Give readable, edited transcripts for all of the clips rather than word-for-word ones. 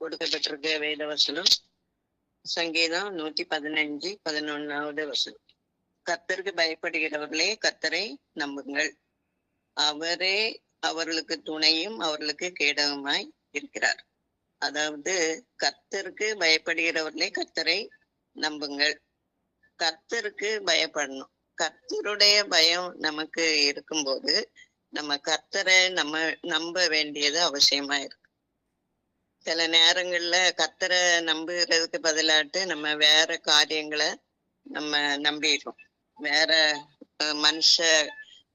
கொடுக்கப்பட்டிருக்க வேத வசனம் சங்கீதம் 115:11 வசனம். கர்த்தருக்கு பயப்படுகிறவர்களே கர்த்தரை நம்புங்கள், அவரே அவர்களுக்கு துணையும் அவர்களுக்கு கேடகமாய் இருக்கிறார். அதாவது கர்த்தருக்கு பயப்படுகிறவர்களே கர்த்தரை நம்புங்கள், கர்த்தருக்கு பயப்படணும். கர்த்தருடைய பயம் நமக்கு இருக்கும்போது நம்ம கர்த்தரை நம்ப வேண்டியது அவசியமா இருக்கு. சில நேரங்கள்ல கர்த்தரை நம்புகிறதுக்கு பதிலாட்டு நம்ம வேற காரியங்களை நம்ம நம்பிடுறோம். வேற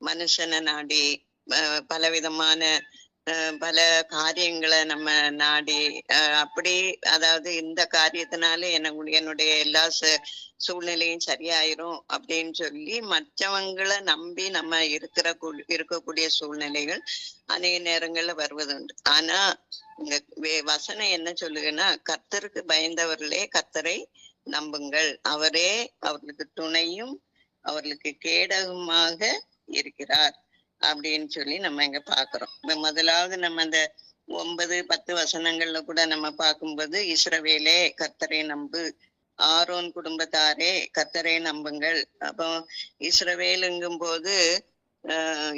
மனுஷனை நாடி பலவிதமான பல காரியங்களை நம்ம நாடி அப்படி, அதாவது இந்த காரியத்தினால என்னுடைய எல்லா சூழ்நிலையும் சரியாயிரும் அப்படின்னு சொல்லி மற்றவங்களை நம்பி நம்ம இருக்கக்கூடிய சூழ்நிலைகள் அநேக நேரங்கள்ல வருவதுண்டு. ஆனா இங்க வசனம் என்ன சொல்லுங்கன்னா, கர்த்தருக்கு பயந்தவர்களே கர்த்தரை நம்புங்கள், அவரே அவர்களுக்கு துணையும் அவர்களுக்கு கேடகமாக இருக்கிறார் அப்படின்னு சொல்லி நம்ம இங்க பாக்குறோம். முதலாவது நம்ம அந்த 9-10 வசனங்கள்ல கூட நம்ம பார்க்கும்போது, இஸ்ரவேலே கர்த்தரை நம்பு, ஆரோன் குடும்பத்தாரே கர்த்தரை நம்புங்கள். அப்போ இஸ்ரவேலுங்கும் போது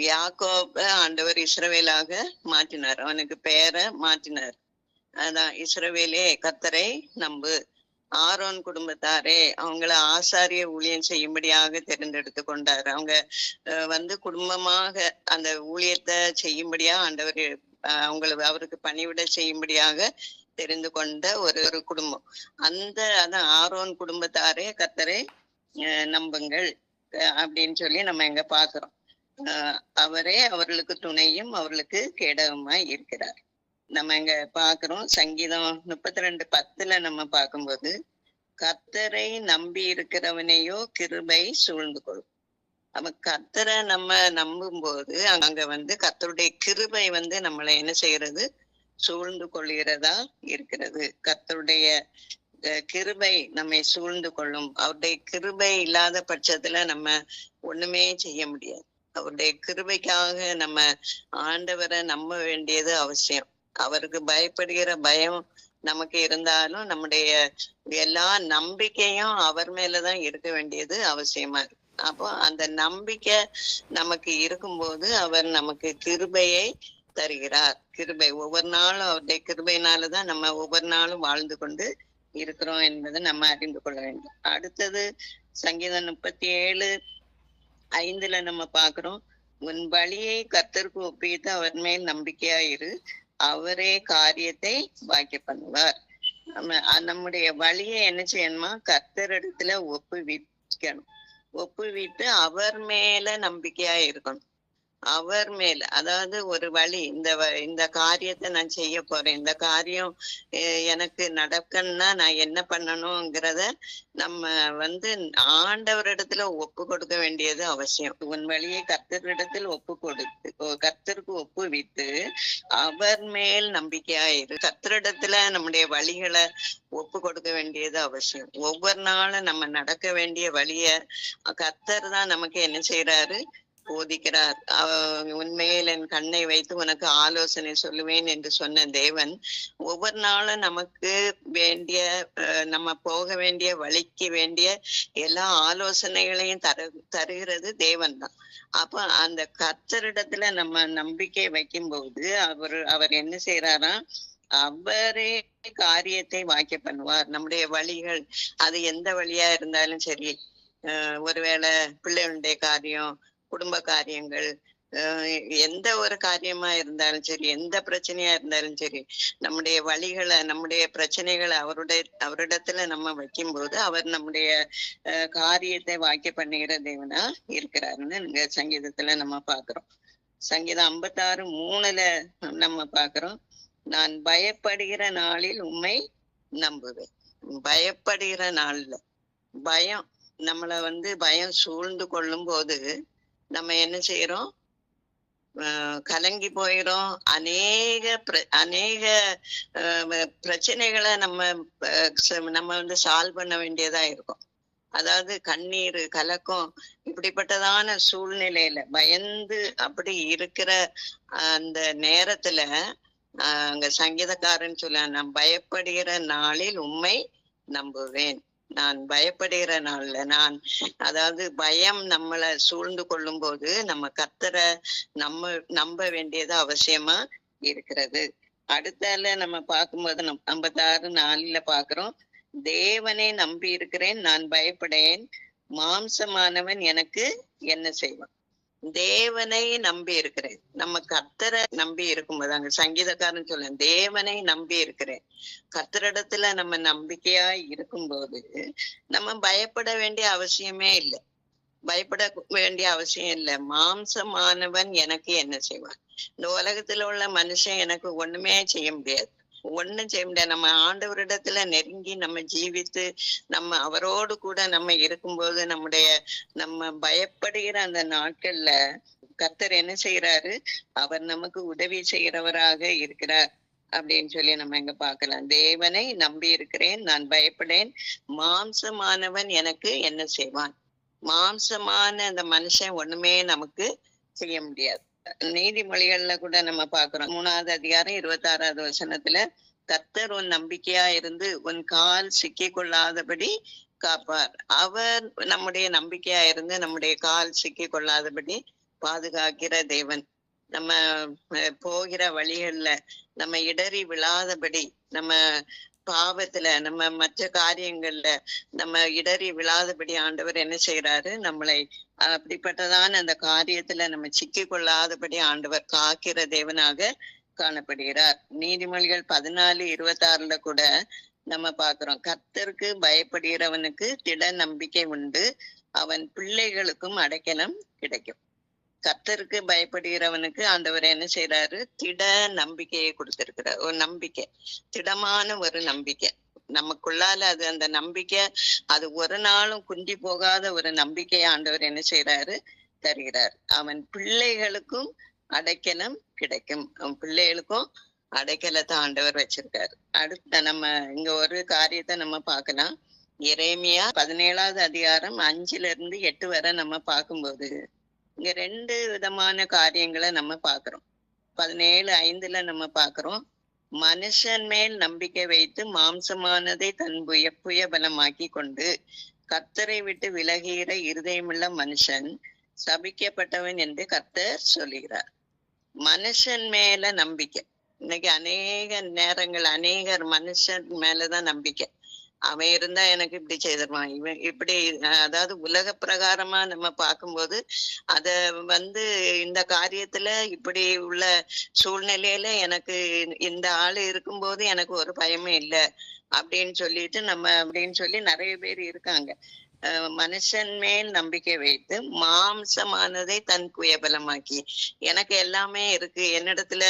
யாக்கோப ஆண்டவர் இஸ்ரவேலாக மாற்றினார், அவனுக்கு பேரை மாற்றினார். அதான் இஸ்ரவேலே கர்த்தரை நம்பு. ஆரோன் குடும்பத்தாரே அவங்கள ஆசாரிய ஊழியம் செய்யும்படியாக தேர்ந்தெடுத்து கொண்டார். அவங்க குடும்பமாக அந்த ஊழியத்தை செய்யும்படியா ஆண்டவர் அவருக்கு பணிவிட செய்யும்படியாக தெரிந்து கொண்ட ஒரு குடும்பம். அதான் ஆரோன் குடும்பத்தாரே கர்த்தரை நம்புங்கள் அப்படின்னு சொல்லி நம்ம இங்க பாக்குறோம். அவரே அவர்களுக்கு துணையும் அவர்களுக்கு கேடகமாய் இருக்கிறார். நம்ம இங்க பாக்குறோம் சங்கீதம் 32:10 நம்ம பார்க்கும்போது, கர்த்தரை நம்பி இருக்கிறவனையோ கிருபை சூழ்ந்து கொள்ளும். அவன் கர்த்தரை நம்ம நம்பும் போது அங்க கர்த்தருடைய கிருபை நம்மளை என்ன செய்யறது, சூழ்ந்து கொள்கிறதா இருக்கிறது. கர்த்தருடைய கிருபை நம்மை சூழ்ந்து கொள்ளும். அவருடைய கிருபை இல்லாத பட்சத்துல நம்ம ஒண்ணுமே செய்ய முடியாது. அவருடைய கிருபைக்காக நம்ம ஆண்டவரை நம்ப வேண்டியது அவசியம். அவருக்கு பயப்படுகிற பயம் நமக்கு இருந்தாலும் நம்முடைய எல்லா நம்பிக்கையும் அவர் மேலதான் இருக்க வேண்டியது அவசியமா இருக்கு. அப்போ அந்த நம்பிக்கை நமக்கு இருக்கும்போது அவர் நமக்கு கிருபையை தருகிறார். கிருபை ஒவ்வொரு நாளும் அவருடைய கிருபையினாலதான் நம்ம ஒவ்வொரு நாளும் வாழ்ந்து கொண்டு இருக்கிறோம் என்பதை நம்ம அறிந்து கொள்ள வேண்டும். அடுத்தது சங்கீதம் 37:5 நம்ம பாக்குறோம், உன் வழியை கர்த்தருக்கு ஒப்பித்து அவர் மேல் நம்பிக்கையா இரு, அவரே காரியத்தை வாக்கிய பண்ணுவார். நம்முடைய வழியை என்ன செய்யணுமா, கர்த்தரிடத்துல ஒப்புவிக்கணும். ஒப்புவிட்டு அவர் மேல நம்பிக்கையா இருக்கணும். அவர் மேல, அதாவது ஒரு வழி, இந்த காரியத்தை நான் செய்ய போறேன், இந்த காரியம் எனக்கு நடக்கணும்னா நான் என்ன பண்ணணுங்கிறத நம்ம ஆண்டவரிடத்துல ஒப்பு கொடுக்க வேண்டியது அவசியம். உன் வழியை கர்த்தரிடத்தில் கர்த்தருக்கு ஒப்புவித்து அவர் மேல் நம்பிக்கையாயிரு. கர்த்தரிடத்துல நம்முடைய வழிகளை ஒப்பு கொடுக்க வேண்டியது அவசியம். ஒவ்வொரு நாளும் நம்ம நடக்க வேண்டிய வழிய கர்த்தர் தான் நமக்கு என்ன செய்யறாரு, போதிக்கிறார். உண்மையில் என் கண்ணை வைத்து உனக்கு ஆலோசனை சொல்லுவேன் என்று சொன்ன தேவன் ஒவ்வொரு நாளும் நமக்கு வேண்டிய நம்ம போக வேண்டிய வழிக்கு வேண்டிய எல்லா ஆலோசனைகளையும் தருகிறது தேவன் தான். அப்ப அந்த கர்த்தரிடத்துல நம்ம நம்பிக்கை வைக்கும் போது அவர் என்ன செய்யறாராம், அவரே காரியத்தை வாக்கிய பண்ணுவார். நம்முடைய வழிகள் அது எந்த வழியா இருந்தாலும் சரி, ஒருவேளை பிள்ளைகளுடைய காரியம், குடும்ப காரியங்கள், எந்த ஒரு காரியமா இருந்தாலும் சரி, எந்த பிரச்சனையா இருந்தாலும் சரி, நம்முடைய வழிகளை நம்முடைய பிரச்சனைகளை அவரிடத்துல நம்ம வைக்கும் போது அவர் நம்முடைய காரியத்தை வாக்கிய பண்ணுகிற தேவனா இருக்கிறாருன்னு இங்க சங்கீதத்துல நம்ம பாக்குறோம். சங்கீதம் 56:3 நம்ம பாக்குறோம், நான் பயப்படுகிற நாளில் உம்மை நம்புவேன். பயப்படுகிற நாள்ல பயம் நம்மளை பயம் சூழ்ந்து கொள்ளும் போது நம்ம என்ன செய்யறோம், கலங்கி போயிரும். அநேக பிரச்சனைகளை நம்ம சால்வ் பண்ண வேண்டியதா இருக்கும். அதாவது கண்ணீர், கலக்கம், இப்படிப்பட்டதான சூழ்நிலையில பயந்து அப்படி இருக்கிற அந்த நேரத்துல அங்க சங்கீதக்காரன் சொல்ல, நான் பயப்படுகிற நாளில் உம்மை நம்புவேன். நான் பயப்படுகிற நாள்ல அதாவது பயம் நம்மளை சூழ்ந்து கொள்ளும் போது நம்ம கர்த்தரை நம்ப வேண்டியது அவசியமா இருக்கிறது. அடுத்தால நம்ம பார்க்கும்போது 56:4 பாக்குறோம். தேவனை நம்பி இருக்கிறேன், நான் பயப்படேன், மாம்சமானவன் எனக்கு என்ன செய்வான். தேவனை நம்பி இருக்கிறேன். நம்ம கர்த்தரை நம்பி இருக்கும்போது, அங்க சங்கீதக்காரன் சொல்ல, தேவனை நம்பி இருக்கிறேன். கர்த்தரிடத்துல நம்ம நம்பிக்கையா இருக்கும்போது நம்ம பயப்பட வேண்டிய அவசியமே இல்லை. பயப்பட வேண்டிய அவசியம் இல்லை. மாம்சமானவன் எனக்கு என்ன செய்வான். இந்த உலகத்துல உள்ள மனுஷன் எனக்கு ஒண்ணுமே செய்ய முடியாது, ஒண்ணும் செய்ய முடியாது. நம்ம ஆண்டவரிடத்துல நெருங்கி நம்ம ஜீவித்து நம்ம அவரோடு கூட நம்ம இருக்கும்போது நம்ம பயப்படுகிற அந்த நாட்கள்ல கர்த்தர் என்ன செய்யறாரு, அவர் நமக்கு உதவி செய்யறவராக இருக்கிறார் அப்படின்னு சொல்லி நம்ம இங்க பார்க்கலாம். தேவனை நம்பி இருக்கிறேன், நான் பயப்படேன், மாம்சமானவன் எனக்கு என்ன செய்வான். மாம்சமான அந்த மனுஷன் ஒண்ணுமே நமக்கு செய்ய முடியாது. நீதிமொழிகள்ல கூட நம்ம பார்க்கிறோம். 3வது அதிகாரம் 26வது வசனத்துல, கர்த்தர் உன் நம்பிக்கையா இருந்து உன் கால் சிக்கி கொள்ளாதபடி காப்பார். அவர் நம்முடைய நம்பிக்கையா இருந்து நம்முடைய கால் சிக்கி கொள்ளாதபடி பாதுகாக்கிற தேவன். நம்ம போகிற வழிகள்ல நம்ம இடறி விழாதபடி, நம்ம பாவத்துல நம்ம மற்ற காரியங்கள்ல நம்ம இடறி விழாதபடி ஆண்டவர் என்ன செய்யறாரு, நம்மளை அப்படிப்பட்டதான அந்த காரியத்துல நம்ம சிக்கி கொள்ளாதபடி ஆண்டவர் காக்கிற தேவனாக காணப்படுகிறார். நீதிமொழிகள் 14:26 கூட நம்ம பாக்குறோம், கர்த்தருக்கு பயப்படுகிறவனுக்கு திட நம்பிக்கை உண்டு, அவன் பிள்ளைகளுக்கும் அடைக்கலம் கிடைக்கும். கர்த்தருக்கு பயப்படுகிறவனுக்கு ஆண்டவர் என்ன செய்யறாரு, திட நம்பிக்கையை கொடுத்திருக்கிறார். ஒரு நம்பிக்கை, திடமான ஒரு நம்பிக்கை நமக்குள்ளால. அது அந்த நம்பிக்கை அது ஒரு நாளும் குண்டி போகாத ஒரு நம்பிக்கையை ஆண்டவர் என்ன செய்யறாரு, தருகிறார். அவன் பிள்ளைகளுக்கும் அடைக்கலம் கிடைக்கும். அவன் பிள்ளைகளுக்கும் அடைக்கலத்தை ஆண்டவர் வச்சிருக்காரு. அடுத்த நம்ம இங்க ஒரு காரியத்தை நம்ம பார்க்கலாம். எரேமியா 17வது அதிகாரம் 5-8 வரை நம்ம பார்க்கும்போது இங்க 2 விதமான காரியங்களை நம்ம பார்க்கிறோம். 17:5 நம்ம பார்க்கிறோம், மனுஷன் மேல் நம்பிக்கை வைத்து மாம்சமானதை தன் புயபலமாக்கி கொண்டு கர்த்தரை விட்டு விலகுகிற இருதயமுள்ள மனுஷன் சபிக்கப்பட்டவன் என்று கர்த்தர் சொல்லுகிறார். மனுஷன் மேல நம்பிக்கை. இன்னைக்கு அநேக நேரங்கள் அநேகர் மனுஷன் மேலதான் நம்பிக்கை. அவன் இருந்தா எனக்கு இப்படி செய்திருவான், இவன் இப்படி, அதாவது உலக பிரகாரமா நம்ம பார்க்கும்போது அத இந்த காரியத்துல இப்படி உள்ள சூழ்நிலையில எனக்கு இந்த ஆளு இருக்கும்போது எனக்கு ஒரு பயமும் இல்லை அப்படின்னு சொல்லி நிறைய பேர் இருக்காங்க. மனுஷன் மேல் நம்பிக்கை வைத்து மாம்சமானதை தன் குயபலமாக்கி, எனக்கு எல்லாமே இருக்கு, என்னிடத்துல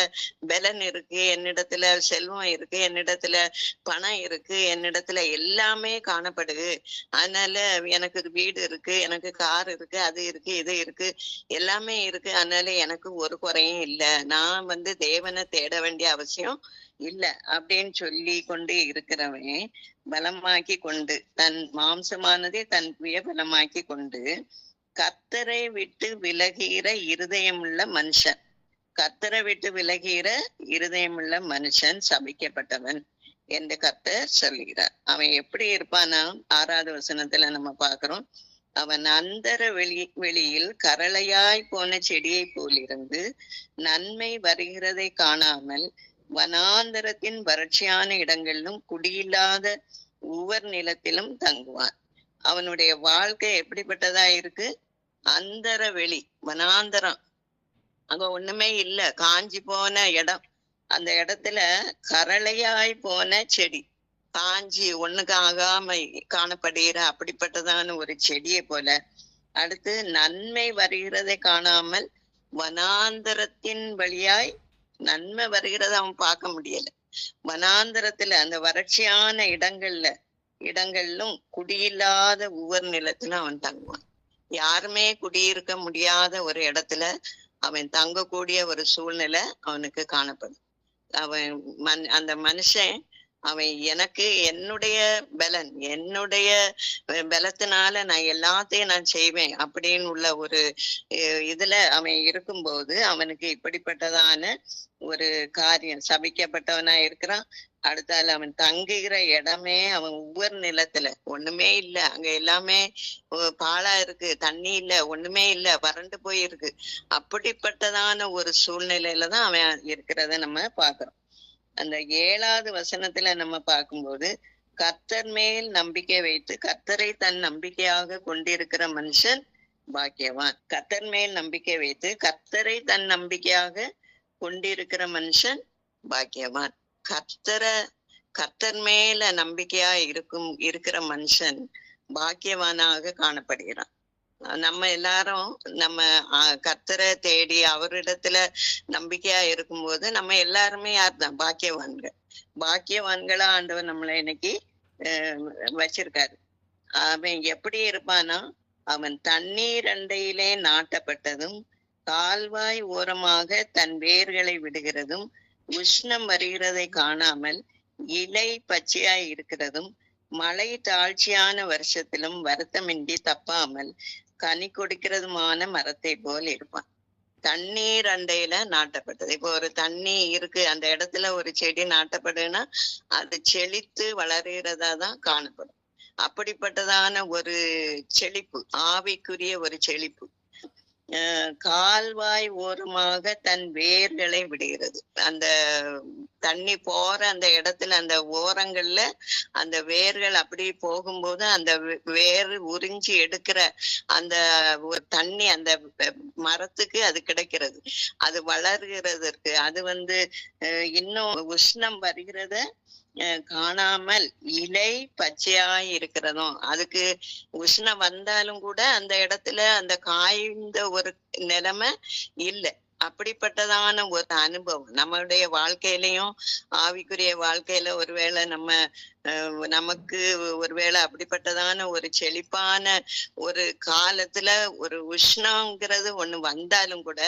பலன் இருக்கு, என்னிடத்துல செல்வம் இருக்கு, என்னிடத்துல பணம் இருக்கு, என்னிடத்துல எல்லாமே காணப்படுது, அதனால எனக்கு வீடு இருக்கு, எனக்கு கார் இருக்கு, அது இருக்கு, இது இருக்கு, எல்லாமே இருக்கு, அதனால எனக்கு ஒரு குறையும் இல்லை, நான் தேவனை தேட வேண்டிய அவசியம் இல்ல அப்படின்னு சொல்லி கொண்டு இருக்கிறவன் பலமாக்கி கொண்டு தன் மாம்சமானதை தன் பலமாக்கி கொண்டு கர்த்தரை விட்டு விலகுகிற இருதயமுள்ள மனுஷன், கர்த்தரை விட்டு விலகுகிற இருதயமுள்ள மனுஷன் சபிக்கப்பட்டவன் என்று கர்த்தர் சொல்லுகிறார். அவன் எப்படி இருப்பானா, 6வது வசனத்துல நம்ம பார்க்கிறோம், அவன் அந்தர வெளியில் கரளையாய் போன செடியை போலிருந்து நன்மை வருகிறதை காணாமல் வனாந்தரத்தின் வறட்சியான இடங்களிலும் குடியில்லாத உவர் நிலத்திலும் தங்குவான். அவனுடைய வாழ்க்கை எப்படிப்பட்டதா இருக்கு, அந்தர வெளி, வனாந்தரம், அங்க ஒண்ணுமே இல்ல, காஞ்சி போன இடம், அந்த இடத்துல கரளையாய் போன செடி, காஞ்சி ஒண்ணுக்கு ஆகாம காணப்படுகிற அப்படிப்பட்டதான ஒரு செடியை போல. அடுத்து நன்மை வருகிறதை காணாமல் வனாந்தரத்தின் வழியாய் நன்மை வருகிறத அவன் பார்க்க முடியல. வனாந்தரத்துல அந்த வறட்சியான இடங்களிலும் குடியில்லாத உவர் நிலத்துல அவன் தங்குவான். யாருமே குடியிருக்க முடியாத ஒரு இடத்துல அவன் தங்கக்கூடிய ஒரு சூழ்நிலை அவனுக்கு காணப்படும். அந்த மனுஷன் அவன் எனக்கு என்னுடைய பலன், என்னுடைய பலத்தினால நான் எல்லாத்தையும் நான் செய்வேன் அப்படின்னு உள்ள ஒரு இதுல அவன் இருக்கும்போது அவனுக்கு இப்படிப்பட்டதான ஒரு காரியம், சபிக்கப்பட்டவனா இருக்கிறான். அடுத்தால அவன் தங்குகிற இடமே, அவன் ஒவ்வொரு நிலத்துல ஒண்ணுமே இல்ல, அங்க எல்லாமே பாழா இருக்கு, தண்ணி இல்ல, ஒண்ணுமே இல்ல, வறண்டு போயிருக்கு. அப்படிப்பட்டதான ஒரு சூழ்நிலையிலதான் அவன் இருக்கிறத நம்ம பாக்குறோம். அந்த 7வது வசனத்துல நம்ம பார்க்கும்போது, கர்த்தர் மேல் நம்பிக்கை வைத்து கர்த்தரை தன் நம்பிக்கையாக கொண்டிருக்கிற மனுஷன் பாக்கியவான். கர்த்தர் மேல் நம்பிக்கை வைத்து கர்த்தரை தன் நம்பிக்கையாக கொண்டிருக்கிற மனுஷன் பாக்கியவான். கர்த்தர் மேல நம்பிக்கையா இருக்கிற மனுஷன் பாக்கியவானாக காணப்படுகிறான். நம்ம எல்லாரும் நம்ம கர்த்தரை தேடி அவரிடத்துல நம்பிக்கையா இருக்கும்போது நம்ம எல்லாருமே யார்தான் பாக்கியவான்கள். பாக்கியவான்களா ஆண்டவர் நம்மளை இன்னைக்கு வச்சிருக்காரு. அவன் எப்படி இருப்பானா, அவன் தண்ணீர் அண்டையிலே நாட்டப்பட்டதும் கால்வாய் ஓரமாக தன் வேர்களை விடுகிறதும் உஷ்ணம் வருகிறதை காணாமல் இலை பச்சையாய் இருக்கிறதும் மழை தாழ்ச்சியான வருஷத்திலும் வருத்தமின்றி தப்பாமல் கனி கொடுக்கிறதுமான மரத்தை போல் இருப்பான். தண்ணீர் அண்டையில நாட்டப்பட்டது. இப்போ ஒரு தண்ணி இருக்கு, அந்த இடத்துல ஒரு செடி நாட்டப்படுதுன்னா அது செழித்து வளர்கிறதா தான் காணப்படும். அப்படிப்பட்டதான ஒரு செழிப்பு, ஆவிக்குரிய ஒரு செழிப்பு. கால்வாய் ஓரமாக தன் வேர்களை விடுகிறது. அந்த தண்ணி போற அந்த இடத்துல அந்த ஓரங்கள்ல அந்த வேர்கள் அப்படி போகும்போது அந்த வேர் உறிஞ்சி எடுக்கிற அந்த தண்ணி அந்த மரத்துக்கு அது கிடைக்கிறது, அது வளர்கிறதற்கு. அது இன்னும் உஷ்ணம் வருகிறத காணாமல் இலை பச்சையாய் இருக்கிறதும், அதுக்கு உஷ்ணம் வந்தாலும் கூட அந்த இடத்துல அந்த காய்ந்த ஒரு நிலைமை இல்லை. அப்படிப்பட்டதான ஒரு அனுபவம் நம்மளுடைய வாழ்க்கையிலையும், ஆவிக்குரிய வாழ்க்கையில ஒருவேளை நமக்கு ஒருவேளை அப்படிப்பட்டதான ஒரு செழிப்பான ஒரு காலத்துல ஒரு உஷ்ணங்கிறது ஒண்ணு வந்தாலும் கூட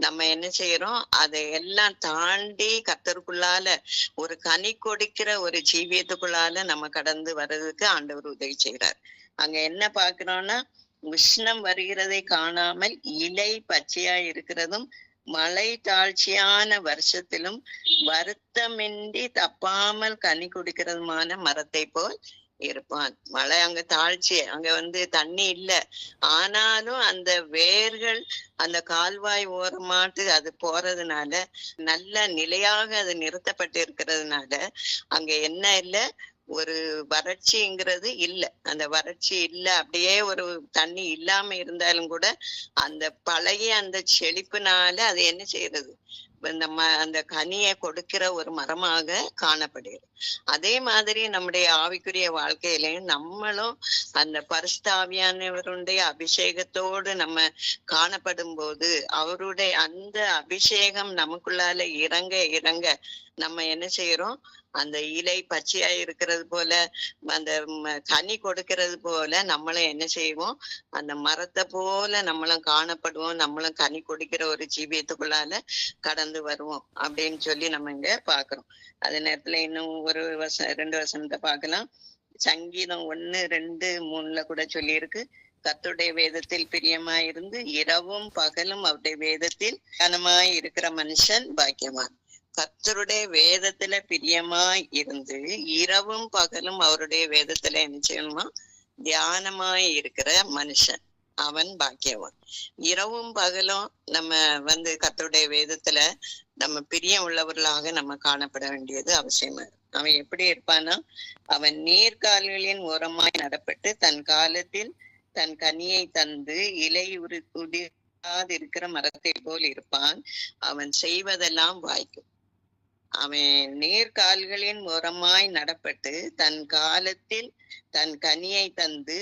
நம்ம என்ன செய்யறோம், அதை எல்லாம் தாண்டி கர்த்தருக்குள்ளால ஒரு கனி கொடுக்கிற ஒரு ஜீவியத்துக்குள்ளால நம்ம கடந்து வர்றதுக்கு ஆண்டவர் உதவி செய்யறார். அங்க என்ன பாக்குறோம்னா, உஷ்ணம் வருகிறதை காணாமல் இலை பச்சையா இருக்கிறதும் மழை தாழ்ச்சியான வருஷத்திலும் வருத்தமின்றி தப்பாமல் கனி கொடுக்கிறதுமான மரத்தை போல் இருப்பான். மழை அங்க தாழ்ச்சி, அங்க தண்ணி இல்ல, ஆனாலும் அந்த வேர்கள் அந்த கால்வாய் ஓரமாட்டு அது போறதுனால, நல்ல நிலையாக அது நிறுத்தப்பட்டு இருக்கிறதுனால அங்க என்ன இல்லை, ஒரு வறட்சிங்கிறது இல்ல. அந்த வறட்சி இல்ல, அப்படியே ஒரு தண்ணி இல்லாம இருந்தாலும் கூட அந்த பழைய அந்த செழிப்புனால அது என்ன செய்யறது, அந்த கனியை கொடுக்கிற ஒரு மரமாக காணப்படுகிறது. அதே மாதிரி நம்முடைய ஆவிக்குரிய வாழ்க்கையிலையும் நம்மளும் அந்த பரிசுத்தாவியானவருடைய அபிஷேகத்தோடு நம்ம காணப்படும் போது, அவருடைய அந்த அபிஷேகம் நமக்குள்ளால இறங்க இறங்க நம்ம என்ன செய்யறோம், அந்த இலை பச்சையா இருக்கிறது போல, அந்த கனி கொடுக்கிறது போல நம்மளும் என்ன செய்வோம், அந்த மரத்தை போல நம்மளும் காணப்படுவோம். நம்மளும் கனி கொடுக்கிற ஒரு ஜீவியத்துக்குள்ளால கடந்து வருவோம் அப்படின்னு சொல்லி நம்ம இங்க பாக்குறோம். அதே நேரத்துல இன்னும் ஒரு 2 வசனத்தை பார்க்கலாம். சங்கீதம் 1:2-3 கூட சொல்லி இருக்கு, கர்த்தருடைய வேதத்தில் பிரியமாயிருந்து இரவும் பகலும் அவருடைய வேதத்தில் கனமாய் இருக்கிற மனுஷன் பாக்கியவான். கர்த்தருடைய வேதத்துல பிரியமாய் இருந்து இரவும் பகலும் அவருடைய வேதத்துல என்ன செய்யணுமா, தியானமாய் இருக்கிற மனுஷன் அவன் பாக்கியவான். இரவும் பகலும் நம்ம கர்த்தருடைய வேதத்துல நம்ம பிரியம் உள்ளவர்களாக நம்ம காணப்பட வேண்டியது அவசியமா இருக்கு. அவன் எப்படி இருப்பான்னா, அவன் நீர்கால்களின் ஓரமாய் நடப்பட்டு தன் காலத்தில் தன் கனியை தந்து இலை உதிராதிருக்கிற மரத்தை போல் இருப்பான். அவன் செய்வதெல்லாம் வாய்க்கும். அவன் நீர்கால்களின் ஓரமாய் நடப்பட்டு தன் காலத்தில் தன் கனியை தந்து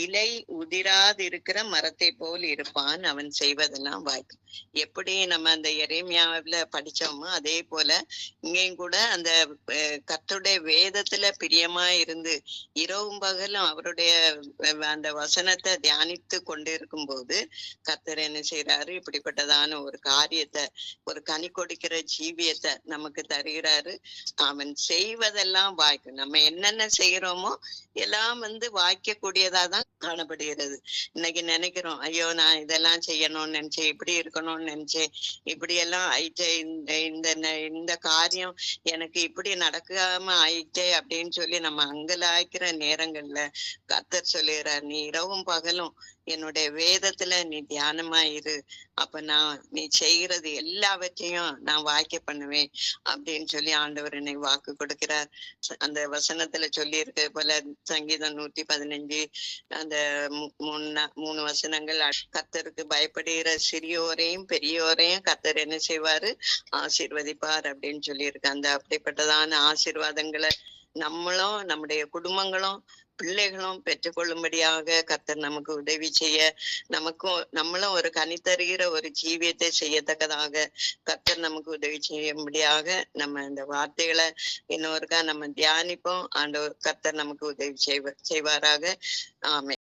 இலை உதிராதிருக்கிற மரத்தை போல் இருப்பான், அவன் செய்வதெல்லாம் வாய்க்கும். எப்படி நம்ம அந்த எரேமியாவுல படிச்சோமோ அதே போல இங்கேயும் கூட அந்த கர்த்தருடைய வேதத்துல பிரியமா இருந்து இரவும் பகலும் அவருடைய அந்த வசனத்தை தியானித்து கொண்டிருக்கும் போது கர்த்தர் என்ன செய்யறாரு, இப்படிப்பட்டதான ஒரு காரியத்தை, ஒரு கனி கொடுக்கிற ஜீவியத்தை நமக்கு தருகிறாரு. அவன் செய்வதெல்லாம் வாய்க்கும். நம்ம என்னென்ன செய்யறோமோ எல்லாம் வாய்க்க கூடியதா தான் காணப்படுகிறது. இன்னைக்கு நினைக்கிறோம், ஐயோ நான் இதெல்லாம் செய்யணும்னு நினைச்சேன், இப்படி இருக்கணும்னு நினைச்சேன், இப்படி எல்லாம் ஆயிட்டே, இந்த காரியம் எனக்கு இப்படி நடக்காம ஆயிட்டே அப்படின்னு சொல்லி நம்ம அங்கலாய்க்கிற நேரங்கள்ல கர்த்தர் சொல்லுகிறார், நீ இரவும் பகலும் என்னுடைய வேதத்துல நீ தியானமா இரு, அப்ப நீ செய்யறது எல்லாவற்றையும் நான் வாய்க்க பண்ணுவேன் அப்படின்னு சொல்லி ஆண்டவர் என்னை வாக்கு கொடுக்கிறார். அந்த வசனத்துல சொல்லி இருக்க போல சங்கீதம் 115 அந்த 3 வசனங்கள், கர்த்தருக்கு பயப்படுகிற சிறியோரையும் பெரியோரையும் கர்த்தர் என்ன செய்வாரு, ஆசீர்வதிப்பார் அப்படின்னு சொல்லி இருக்கு. அந்த அப்படிப்பட்டதான ஆசீர்வாதங்களை நம்மளும் நம்முடைய குடும்பங்களும் பிள்ளைகளும் பெற்றுக்கொள்ளும்படியாக கர்த்தர் நமக்கு உதவி செய்ய, நம்மளும் ஒரு கனி தருகிற ஒரு ஜீவியத்தை செய்யத்தக்கதாக கர்த்தர் நமக்கு உதவி செய்யும்படியாக நம்ம இந்த வார்த்தைகளை இன்னொருக்கா நம்ம தியானிப்போம். ஆண்டவர் கர்த்தர் நமக்கு உதவி செய்வாராக. ஆமென்.